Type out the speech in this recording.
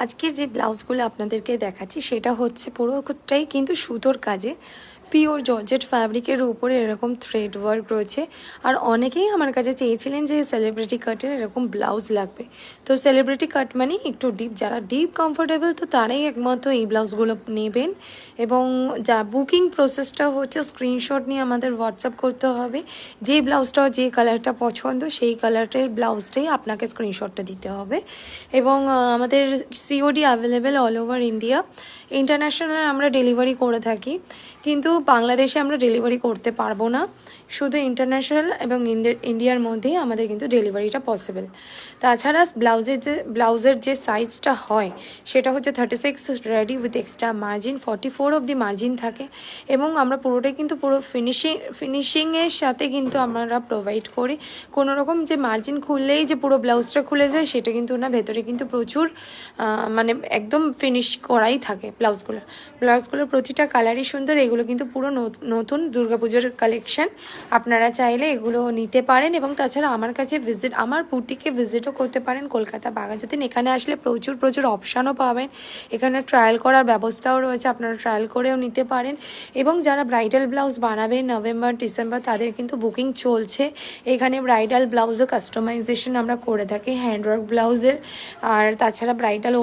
আজকে যে ব্লাউজগুলো আপনাদেরকে দেখাচ্ছি সেটা হচ্ছে পুরোটাই কিন্তু সুতোর কাজে পিওর জর্জেট ফ্যাব্রিকের উপরে এরকম থ্রেড ওয়ার্ক রয়েছে। আর অনেকেই আমার কাছে চেয়েছিলেন যে সেলিব্রিটি কাটের এরকম ব্লাউজ লাগবে। তো সেলিব্রিটি কাট মানে একটু ডিপ, যারা ডিপ কমফোর্টেবল তো তারাই একমাত্র এই ব্লাউজগুলো নেবেন। এবং যা বুকিং প্রসেসটা হচ্ছে স্ক্রিনশট নিয়ে আমাদের হোয়াটসঅ্যাপ করতে হবে। যে ব্লাউজটা যে কালারটা পছন্দ সেই কালারটার ব্লাউজটাই আপনাকে স্ক্রিনশটটা দিতে হবে। এবং আমাদের COD available all over India. International আমরা ডেলিভারি করে থাকি, কিন্তু বাংলাদেশে আমরা ডেলিভারি করতে পারবো না। শুধু ইন্টারন্যাশনাল এবং ইন্ডিয়ার মধ্যেই আমাদের কিন্তু ডেলিভারিটা পসিবল। তাছাড়া ব্লাউজের যে সাইজটা হয় সেটা হচ্ছে 36 রেডি উইথ এক্সট্রা মার্জিন, 44 অবধি মার্জিন থাকে। এবং আমরা পুরোটাই কিন্তু পুরো ফিনিশিংয়ের সাথে কিন্তু আমরা প্রোভাইড করি। কোনো রকম যে মার্জিন খুললেই যে পুরো ব্লাউজটা খুলে যায় সেটা কিন্তু না, ভেতরে কিন্তু প্রচুর মানে একদম ফিনিশ করাই থাকে ব্লাউজগুলোর প্রতিটা কালারই সুন্দর। এগুলো কিন্তু পুরো নতুন দুর্গাপুজোর কালেকশন। আপনারা চাইলে এগুলো নিতে পারেন। এবং তাছাড়া আমার কাছে আমার বুটিকে ভিজিটও করতে পারেন কলকাতা বাঘাযতীন। এখানে আসলে প্রচুর অপশানও পাবেন। এখানে ট্রায়াল করার ব্যবস্থাও রয়েছে, আপনারা ট্রায়াল করেও নিতে পারেন। এবং যারা ব্রাইডাল ব্লাউজ বানাবেন নভেম্বর ডিসেম্বর তাদের কিন্তু বুকিং চলছে। এখানে ব্রাইডাল ব্লাউজও কাস্টমাইজেশন আমরা করে থাকি, হ্যান্ডওয়ার্ক ব্লাউজের। আর তাছাড়া ব্রাইডাল